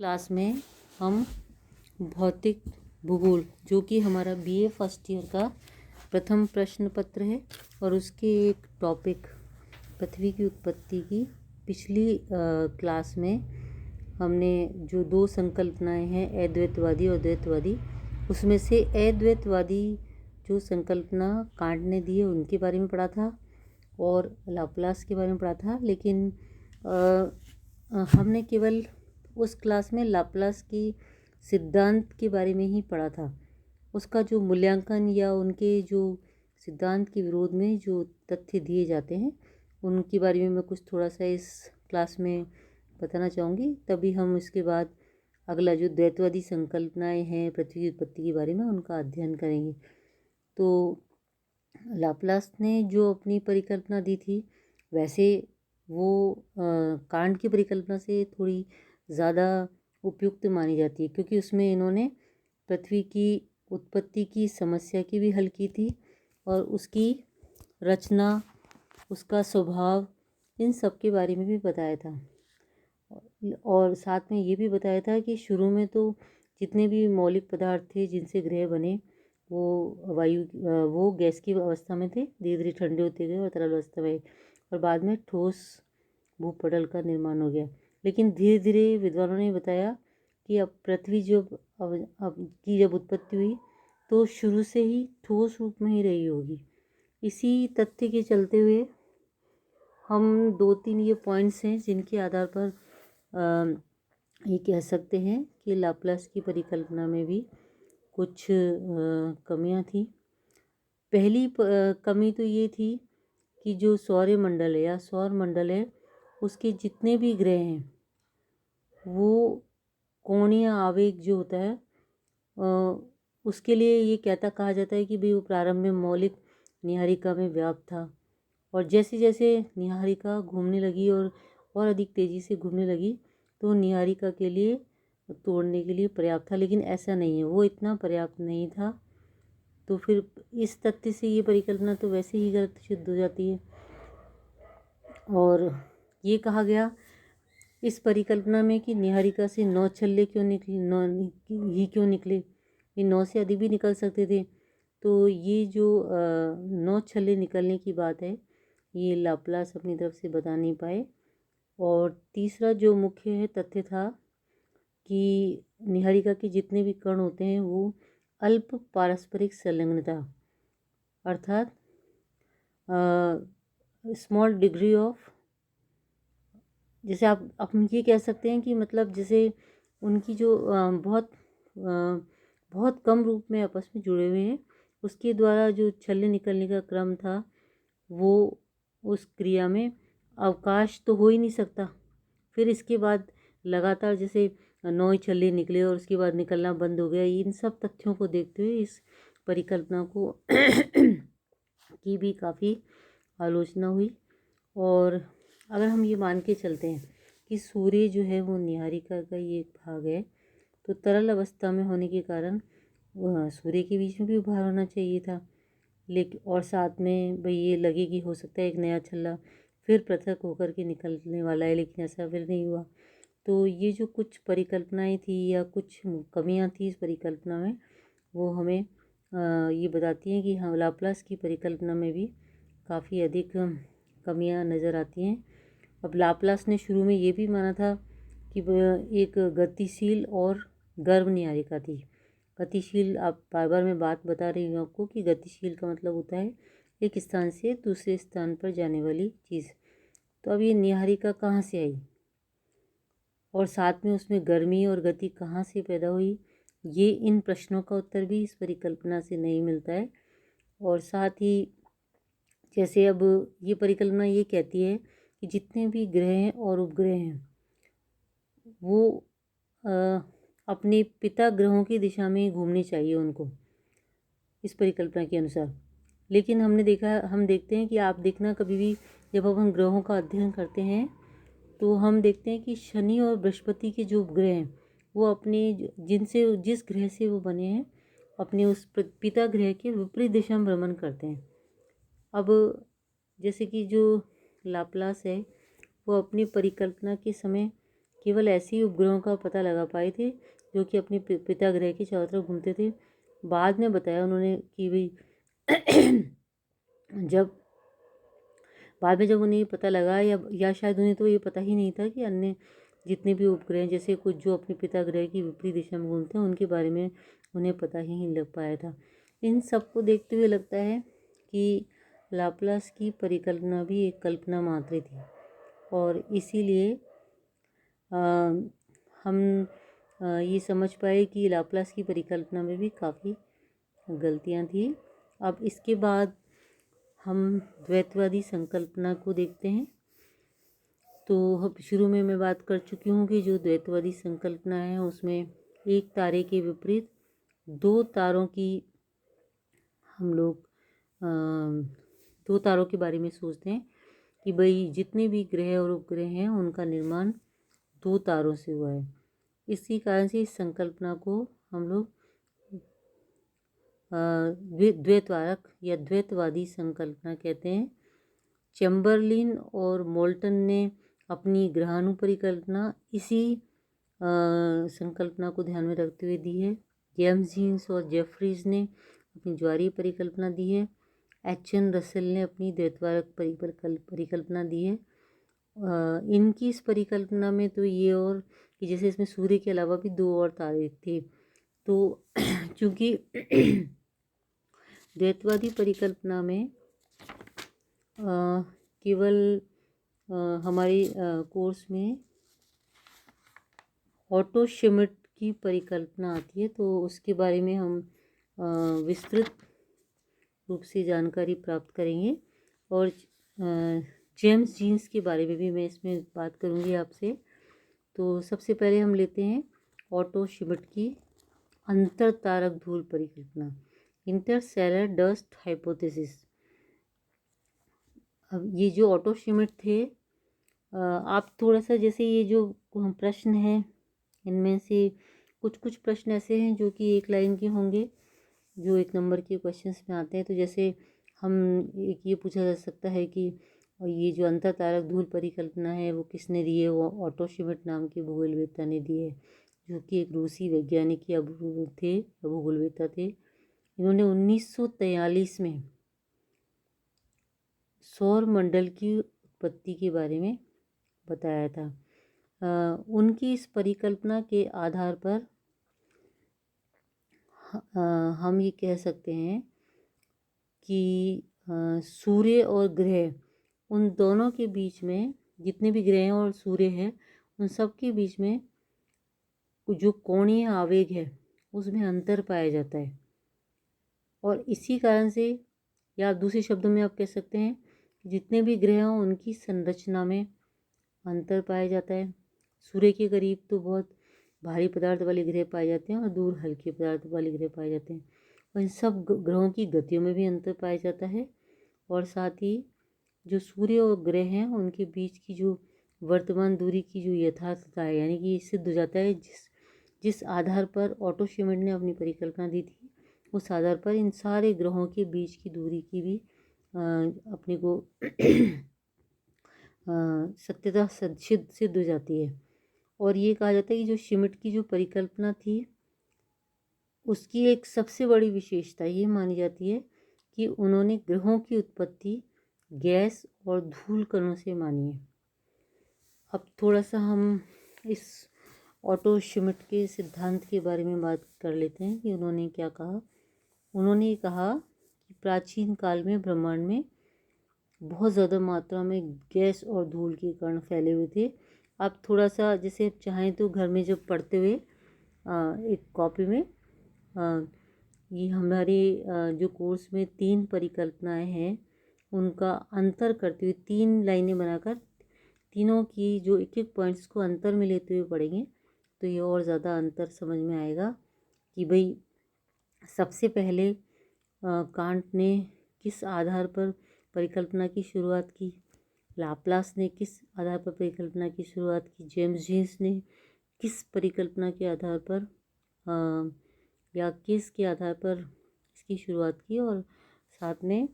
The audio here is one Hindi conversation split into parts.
क्लास में हम भौतिक भूगोल जो कि हमारा बीए फर्स्ट ईयर का प्रथम प्रश्न पत्र है और उसके एक टॉपिक पृथ्वी की उत्पत्ति की पिछली क्लास में हमने जो दो संकल्पनाएं हैं अद्वैतवादी और द्वैतवादी, उसमें से अद्वैतवादी जो संकल्पना कांट ने दी है उनके बारे में पढ़ा था और लाप्लास के बारे में पढ़ा था। लेकिन हमने केवल उस क्लास में लाप्लास की सिद्धांत के बारे में ही पढ़ा था। उसका जो मूल्यांकन या उनके जो सिद्धांत के विरोध में जो तथ्य दिए जाते हैं उनके बारे में मैं कुछ थोड़ा सा इस क्लास में बताना चाहूँगी। तभी हम इसके बाद अगला जो द्वैतवादी संकल्पनाएं हैं पृथ्वी की उत्पत्ति के बारे में उनका अध्ययन करेंगे। तो लाप्लास ने जो अपनी परिकल्पना दी थी वैसे वो कांट की परिकल्पना से थोड़ी ज़्यादा उपयुक्त मानी जाती है, क्योंकि उसमें इन्होंने पृथ्वी की उत्पत्ति की समस्या की भी हल की थी और उसकी रचना, उसका स्वभाव, इन सब के बारे में भी बताया था। और साथ में ये भी बताया था कि शुरू में तो जितने भी मौलिक पदार्थ थे जिनसे ग्रह बने वो गैस की अवस्था में थे, धीरे धीरे ठंडे होते गए और तरल अवस्था में, और बाद में ठोस भूपटल का निर्माण हो गया। लेकिन धीरे धीरे विद्वानों ने बताया कि अब पृथ्वी जब उत्पत्ति हुई तो शुरू से ही ठोस रूप में ही रही होगी। इसी तथ्य के चलते हुए हम 2-3 ये पॉइंट्स हैं जिनके आधार पर ये कह सकते हैं कि लाप्लास की परिकल्पना में भी कुछ कमियां थी। पहली कमी तो ये थी कि जो सौरमंडल है या सौर मंडल है उसके जितने भी ग्रह हैं वो कोणीय आवेग जो होता है उसके लिए ये कहा जाता है कि भाई वो प्रारंभ में मौलिक नीहारिका में व्याप्त था और जैसे जैसे नीहारिका घूमने लगी और अधिक तेज़ी से घूमने लगी तो नीहारिका के लिए तोड़ने के लिए पर्याप्त था। लेकिन ऐसा नहीं है, वो इतना पर्याप्त नहीं था। तो फिर इस तथ्य से ये परिकल्पना तो वैसे ही गलत सिद्ध हो जाती है। और ये कहा गया इस परिकल्पना में कि नीहारिका से 9 छल्ले क्यों निकले, ये 9 से अधिक भी निकल सकते थे। तो ये जो 9 छल्ले निकलने की बात है ये लाप्लास अपनी तरफ से बता नहीं पाए। और तीसरा जो मुख्य है तथ्य था कि नीहारिका के जितने भी कण होते हैं वो अल्प पारस्परिक संलग्नता अर्थात स्मॉल डिग्री ऑफ, जैसे आप ये कह सकते हैं कि मतलब जैसे उनकी जो बहुत कम रूप में आपस में जुड़े हुए हैं, उसके द्वारा जो छल्ले निकलने का क्रम था वो उस क्रिया में अवकाश तो हो ही नहीं सकता। फिर इसके बाद लगातार जैसे 9 छल्ले निकले और उसके बाद निकलना बंद हो गया। इन सब तथ्यों को देखते हुए इस परिकल्पना को की भी काफ़ी आलोचना हुई। और अगर हम ये मान के चलते हैं कि सूर्य जो है वो नीहारिका का ये एक भाग है तो तरल अवस्था में होने के कारण सूर्य के बीच में भी उभार होना चाहिए था। लेकिन और साथ में भाई ये लगे कि हो सकता है एक नया छल्ला फिर पृथक होकर के निकलने वाला है, लेकिन ऐसा फिर नहीं हुआ। तो ये जो कुछ परिकल्पनाएं थी या कुछ कमियां थी इस परिकल्पना में वो हमें ये बताती हैं कि हाँ लाप्लास की परिकल्पना में भी काफ़ी अधिक कमियां नज़र आती हैं। अब लाप्लास ने शुरू में ये भी माना था कि एक गतिशील और गर्म नीहारिका थी। गतिशील, आप बार बार मैं बात बता रही हूँ आपको कि गतिशील का मतलब होता है एक स्थान से दूसरे स्थान पर जाने वाली चीज़। तो अब ये नीहारिका कहाँ से आई और साथ में उसमें गर्मी और गति कहाँ से पैदा हुई, ये इन प्रश्नों का उत्तर भी इस परिकल्पना से नहीं मिलता है। और साथ ही जैसे अब ये परिकल्पना ये कहती है कि जितने भी ग्रह हैं और उपग्रह हैं वो अपने पिता ग्रहों की दिशा में घूमनी चाहिए उनको इस परिकल्पना के अनुसार। लेकिन हम देखते हैं कि आप देखना कभी भी जब हम ग्रहों का अध्ययन करते हैं तो हम देखते हैं कि शनि और बृहस्पति के जो उपग्रह हैं वो अपने जिस ग्रह से वो बने हैं अपने उस पिता ग्रह के विपरीत दिशा में भ्रमण करते हैं। अब जैसे कि जो लाप्लास है वो अपनी परिकल्पना के समय केवल ऐसे ही उपग्रहों का पता लगा पाए थे जो कि अपने पिता ग्रह के चारों तरफ घूमते थे। बाद में बताया उन्होंने कि भाई जब बाद में जब उन्हें ये पता लगा या शायद उन्हें तो ये पता ही नहीं था कि अन्य जितने भी उपग्रह जैसे कुछ जो अपने पिता ग्रह की विपरीत दिशा में घूमते हैं उनके बारे में उन्हें पता ही नहीं लग पाया था। इन सब को देखते हुए लगता है कि लाप्लास की परिकल्पना भी एक कल्पना मात्र थी और इसीलिए हम ये समझ पाए कि लाप्लास की परिकल्पना में भी काफ़ी गलतियाँ थी। अब इसके बाद हम द्वैतवादी संकल्पना को देखते हैं। तो शुरू में मैं बात कर चुकी हूँ कि जो द्वैतवादी संकल्पना है उसमें एक तारे के विपरीत दो तारों की हम लोग दो तारों के बारे में सोचते हैं कि भाई जितने भी ग्रह और उपग्रह हैं उनका निर्माण दो तारों से हुआ है। इसी कारण से इस संकल्पना को हम लोग द्वैतवारक या द्वैतवादी संकल्पना कहते हैं। चैम्बरलिन और मोल्टन ने अपनी ग्रहाणु परिकल्पना इसी संकल्पना को ध्यान में रखते हुए दी है। जेम्स जीन्स और जेफरीज ने अपनी ज्वारीय परिकल्पना दी है। एच.एन. रसेल ने अपनी द्वैतवारक परिकल्पना दी है। इनकी इस परिकल्पना में तो ये और कि जैसे इसमें सूर्य के अलावा भी दो और तारे थे, तो चूँकि द्वैतवादी परिकल्पना में केवल हमारे कोर्स में ऑटो श्मिट की परिकल्पना आती है, तो उसके बारे में हम विस्तृत रूप से जानकारी प्राप्त करेंगे और जेम्स जीन्स के बारे में भी मैं इसमें बात करूंगी आपसे। तो सबसे पहले हम लेते हैं ऑटो श्मिट की अंतर तारक धूल परिकल्पना, इंटरस्टेलर डस्ट हाइपोथेसिस। अब ये जो ऑटो श्मिट थे, आप थोड़ा सा जैसे ये जो प्रश्न है इनमें से कुछ प्रश्न ऐसे हैं जो कि एक लाइन के होंगे जो एक नंबर के क्वेश्चंस में आते हैं। तो जैसे हम एक ये पूछा जा सकता है कि ये जो अंतर तारक धूल परिकल्पना है वो किसने दी है। वो ऑटो श्मिट नाम के भूगोलवेत्ता ने दी है, जो कि एक रूसी वैज्ञानिक या भूगोलवेत्ता थे। इन्होंने 1943 में सौर मंडल की उत्पत्ति के बारे में बताया था। उनकी इस परिकल्पना के आधार पर हम ये कह सकते हैं कि सूर्य और ग्रह, उन दोनों के बीच में जितने भी ग्रह और सूर्य हैं उन सब के बीच में जो कोणीय आवेग है उसमें अंतर पाया जाता है। और इसी कारण से, या दूसरे शब्दों में आप कह सकते हैं जितने भी ग्रह हों उनकी संरचना में अंतर पाया जाता है। सूर्य के करीब तो बहुत भारी पदार्थ वाले ग्रह पाए जाते हैं और दूर हल्के पदार्थ वाले ग्रह पाए जाते हैं। और इन सब ग्रहों की गतियों में भी अंतर पाया जाता है। और साथ ही जो सूर्य और ग्रह हैं उनके बीच की जो वर्तमान दूरी की जो यथार्थता है, यानी कि सिद्ध हो जाता है जिस आधार पर ऑटो श्मिट ने अपनी परिकल्पना दी थी, उस आधार पर इन सारे ग्रहों के बीच की दूरी की भी अपने को सत्यता सिद्ध हो जाती है। और ये कहा जाता है कि जो श्मिट की जो परिकल्पना थी उसकी एक सबसे बड़ी विशेषता ये मानी जाती है कि उन्होंने ग्रहों की उत्पत्ति गैस और धूल कणों से मानी है। अब थोड़ा सा हम इस ऑटो श्मिट के सिद्धांत के बारे में बात कर लेते हैं कि उन्होंने क्या कहा। उन्होंने कहा कि प्राचीन काल में ब्रह्मांड में बहुत ज़्यादा मात्रा में गैस और धूल के कण फैले हुए थे। आप थोड़ा सा जैसे चाहें तो घर में जब पढ़ते हुए एक कॉपी में ये हमारे जो कोर्स में 3 परिकल्पनाएं हैं उनका अंतर करते हुए 3 लाइनें बनाकर तीनों की जो एक एक पॉइंट्स को अंतर में लेते हुए पढ़ेंगे तो ये और ज़्यादा अंतर समझ में आएगा कि भाई सबसे पहले कांट ने किस आधार पर परिकल्पना की शुरुआत की, लाप्लास ने किस आधार पर परिकल्पना की शुरुआत की, जेम्स जीन्स ने किस परिकल्पना के आधार पर या किस के आधार पर इसकी शुरुआत की, और साथ में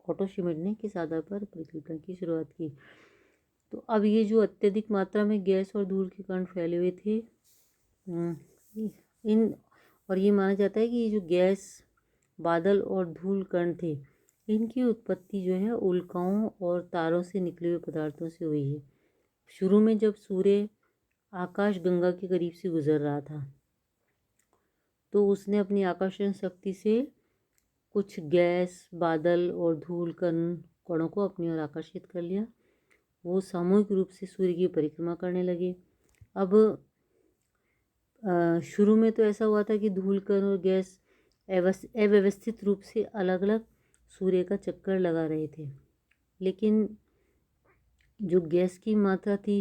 ऑटो श्मिट ने किस आधार पर परिकल्पना की शुरुआत की। तो अब ये जो अत्यधिक मात्रा में गैस और धूल के कण फैले हुए थे, इन और ये माना जाता है कि ये जो गैस, बादल और धूल कण थे, इनकी उत्पत्ति जो है उल्काओं और तारों से निकले हुए पदार्थों से हुई है। शुरू में जब सूर्य आकाश गंगा के करीब से गुजर रहा था, तो उसने अपनी आकर्षण शक्ति से कुछ गैस, बादल और धूल कणों को अपनी ओर आकर्षित कर लिया। वो सामूहिक रूप से सूर्य की परिक्रमा करने लगे। अब शुरू में तो ऐसा हुआ था कि धूल कण और गैस अव्यवस्थित रूप से अलग अलग सूर्य का चक्कर लगा रहे थे, लेकिन जो गैस की मात्रा थी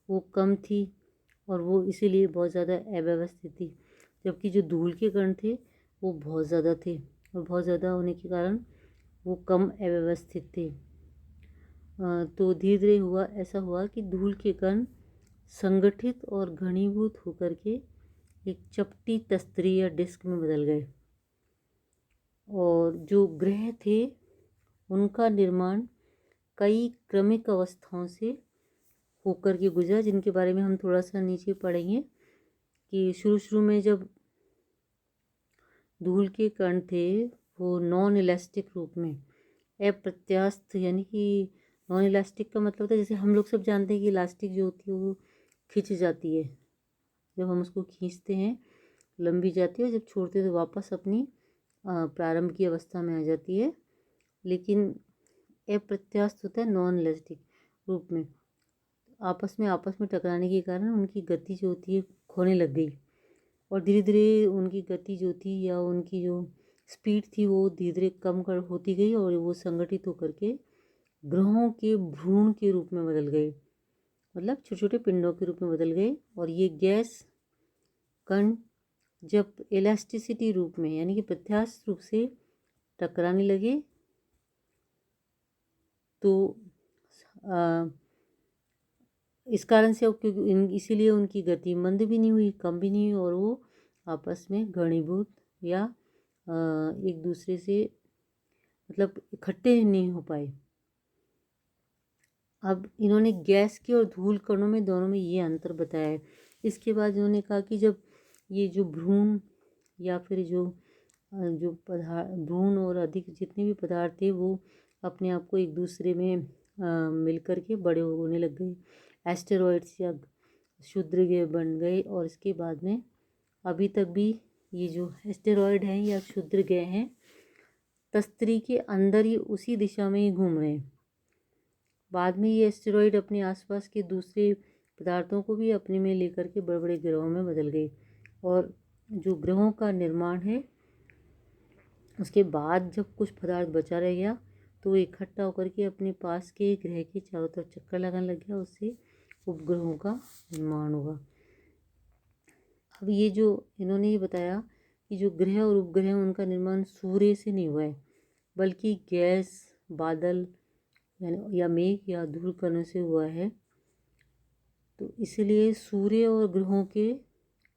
वो कम थी और वो इसीलिए बहुत ज़्यादा अव्यवस्थित थी, जबकि जो धूल के कण थे वो बहुत ज़्यादा थे और बहुत ज़्यादा होने के कारण वो कम अव्यवस्थित थे। तो धीरे धीरे ऐसा हुआ कि धूल के कण संगठित और घनीभूत होकर के एक चपटी तस्तरी या डिस्क में बदल गए, और जो ग्रह थे उनका निर्माण कई क्रमिक अवस्थाओं से होकर के गुजरा, जिनके बारे में हम थोड़ा सा नीचे पढ़ेंगे कि शुरू में जब धूल के कण थे वो नॉन इलास्टिक रूप में, अप्रत्यास्थ, यानी कि नॉन इलास्टिक का मतलब होता है, जैसे हम लोग सब जानते हैं कि इलास्टिक जो होती है वो खिंच जाती है, जब हम उसको खींचते हैं लंबी जाती है, और जब छोड़ते हैं तो वापस अपनी प्रारंभ की अवस्था में आ जाती है। लेकिन अप्रत्यास्थ होता है नॉन इलास्टिक रूप में, आपस में टकराने के कारण उनकी गति जो होती है खोने लग गई, और धीरे धीरे उनकी गति जो थी या उनकी जो स्पीड थी वो धीरे धीरे कम कर होती गई, और वो संगठित होकर के ग्रहों के भ्रूण के रूप में बदल गए, मतलब छोटे छोटे पिंडों के रूप में बदल गए। और ये गैस कण जब इलास्टिसिटी रूप में, यानी कि प्रत्यास्थ रूप से टकराने लगे, तो इस कारण से क्योंकि इसीलिए उनकी गति मंद भी नहीं हुई, कम भी नहीं हुई, और वो आपस में घनीभूत या एक दूसरे से मतलब इकट्ठे नहीं हो पाए। अब इन्होंने गैस के और धूल कणों में दोनों में ये अंतर बताया है। इसके बाद इन्होंने कहा कि जब ये जो भ्रूण या फिर जो भ्रूण और अधिक जितने भी पदार्थ थे वो अपने आप को एक दूसरे में मिलकर के बड़े होने लग गए, एस्टेरॉइड्स या क्षुद्रग्रह बन गए। और इसके बाद में अभी तक भी ये जो एस्टेरॉइड हैं या क्षुद्रग्रह हैं तस्तरी के अंदर ही उसी दिशा में ही घूम रहे हैं। बाद में ये एस्टेरॉइड अपने आसपास के दूसरे पदार्थों को भी अपने में लेकर के बड़े बड़े ग्रहों में बदल गए, और जो ग्रहों का निर्माण है उसके बाद जब कुछ पदार्थ बचा रह गया तो वो इकट्ठा होकर के अपने पास के ग्रह के चारों तरफ चक्कर लगाने लग गया, उससे उपग्रहों का निर्माण होगा। अब ये जो इन्होंने ये बताया कि जो ग्रह और उपग्रह उनका निर्माण सूर्य से नहीं हुआ है, बल्कि गैस, बादल यानी या मेघ या धूल कणों से हुआ है। तो इसलिए सूर्य और ग्रहों के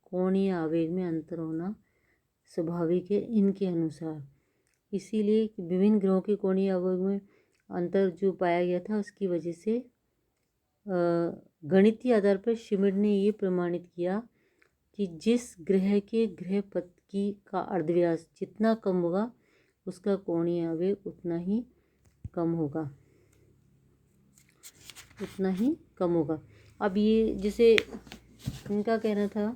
कोणीय आवेग में अंतर होना स्वाभाविक है इनके अनुसार। इसीलिए विभिन्न ग्रहों के कोणीय आवेग में अंतर जो पाया गया था उसकी वजह से गणितीय आधार पर श्मिट ने ये प्रमाणित किया कि जिस ग्रह के ग्रहपथ की का अर्धव्यास जितना कम होगा उसका कोणीय आवेग उतना ही कम होगा। अब ये जैसे इनका कहना था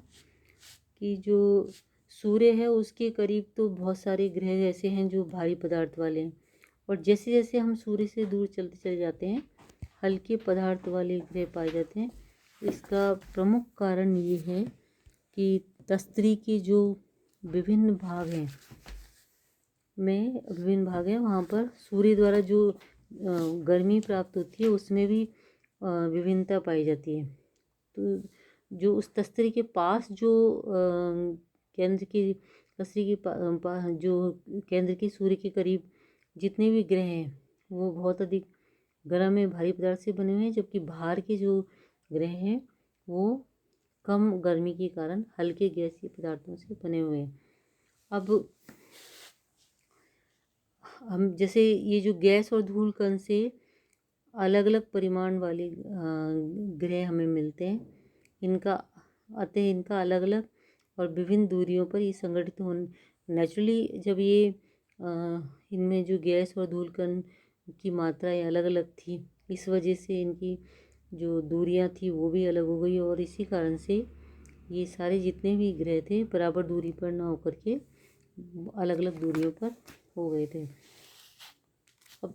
कि जो सूर्य है उसके करीब तो बहुत सारे ग्रह ऐसे हैं जो भारी पदार्थ वाले हैं, और जैसे जैसे हम सूर्य से दूर चलते चले जाते हैं हल्के पदार्थ वाले ग्रह पाए जाते हैं। इसका प्रमुख कारण ये है कि तस्तरी के जो विभिन्न भाग हैं वहाँ पर सूर्य द्वारा जो गर्मी प्राप्त होती है उसमें भी विभिन्नता पाई जाती है। तो जो उस तस्तरी के पास जो केंद्र की तस्तरी के जो केंद्र की सूर्य के करीब जितने भी ग्रह हैं वो बहुत अधिक गर्म में भारी पदार्थ से बने हुए हैं, जबकि बाहर के जो ग्रह हैं वो कम गर्मी के कारण हल्के गैसीय पदार्थों से बने हुए हैं। अब हम जैसे ये जो गैस और धूल कण से अलग अलग परिमाण वाले ग्रह हमें मिलते हैं। इनका अलग अलग और विभिन्न दूरियों पर ये संगठित होने नेचुरली, जब ये इनमें जो गैस और धूल कण की मात्राएं अलग अलग थी, इस वजह से इनकी जो दूरियां थी वो भी अलग हो गई, और इसी कारण से ये सारे जितने भी ग्रह थे बराबर दूरी पर ना होकर के अलग अलग दूरियों पर हो गए थे। अब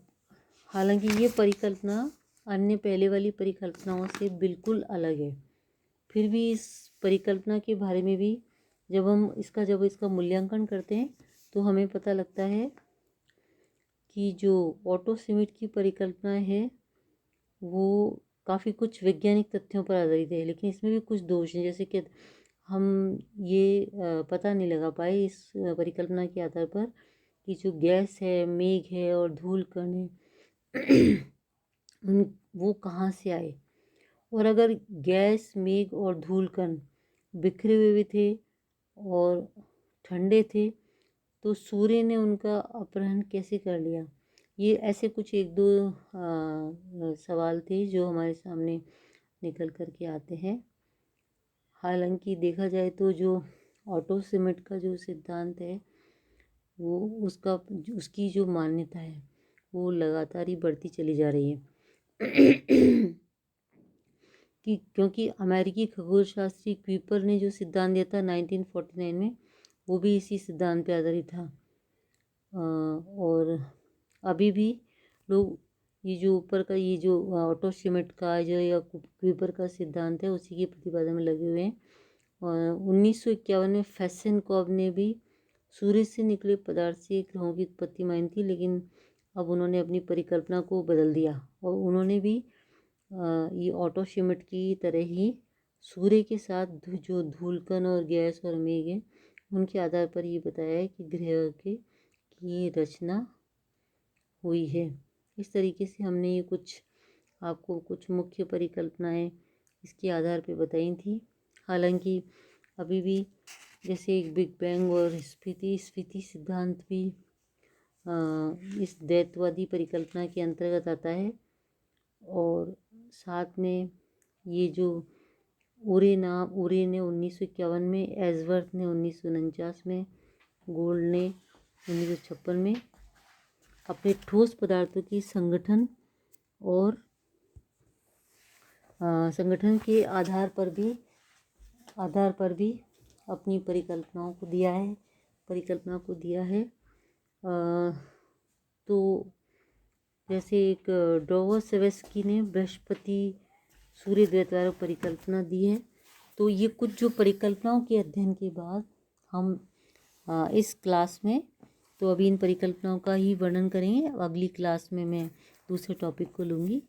हालांकि ये परिकल्पना अन्य पहले वाली परिकल्पनाओं से बिल्कुल अलग है, फिर भी इस परिकल्पना के बारे में भी जब इसका मूल्यांकन करते हैं तो हमें पता लगता है कि जो ऑटो श्मिट की परिकल्पना है वो काफ़ी कुछ वैज्ञानिक तथ्यों पर आधारित है, लेकिन इसमें भी कुछ दोष हैं। जैसे कि हम ये पता नहीं लगा पाए इस परिकल्पना के आधार पर कि जो गैस है, मेघ है और धूल कण है वो कहाँ से आए, और अगर गैस, मेघ और धूल कण बिखरे हुए थे और ठंडे थे तो सूर्य ने उनका अपहरण कैसे कर लिया। ये ऐसे कुछ एक दो सवाल थे जो हमारे सामने निकल कर के आते हैं। हालांकि देखा जाए तो जो ऑटो श्मिट का जो सिद्धांत है वो उसकी जो मान्यता है वो लगातार ही बढ़ती चली जा रही है क्योंकि अमेरिकी खगोलशास्त्री क्यूपर ने जो सिद्धांत दिया था 1949 में, वो भी इसी सिद्धांत पर आधारित था। और अभी भी लोग ये जो ऑटो श्मिट का जो या क्यूपर का सिद्धांत है उसी के प्रतिपादन में लगे हुए हैं। और 1951 में फेसेनकॉव ने भी सूर्य से निकले पदार्थ से ग्रहों की उत्पत्ति मानी थी, लेकिन अब उन्होंने अपनी परिकल्पना को बदल दिया और उन्होंने भी ये ऑटो श्मिट की तरह ही सूर्य के साथ जो धूलकण और गैस और मेघ है उनके आधार पर ये बताया है कि ग्रह की रचना हुई है। इस तरीके से हमने ये आपको कुछ मुख्य परिकल्पनाएं इसके आधार पर बताई थी। हालांकि अभी भी जैसे एक बिग बैंग और स्फीति सिद्धांत भी इस द्वैतवादी परिकल्पना के अंतर्गत आता है, और साथ में ये जो उरे ने 1951 में, एजवर्थ ने 1949 में, गोल्ड ने 1956 में अपने ठोस पदार्थों की संगठन के आधार पर भी अपनी परिकल्पना को दिया है। तो जैसे एक ड्रोगोसेवस्की ने बृहस्पति सूर्य द्वैतवाद परिकल्पना दी है। तो ये कुछ जो परिकल्पनाओं के अध्ययन के बाद हम इस क्लास में तो अभी इन परिकल्पनाओं का ही वर्णन करेंगे। अगली क्लास में मैं दूसरे टॉपिक को लूँगी।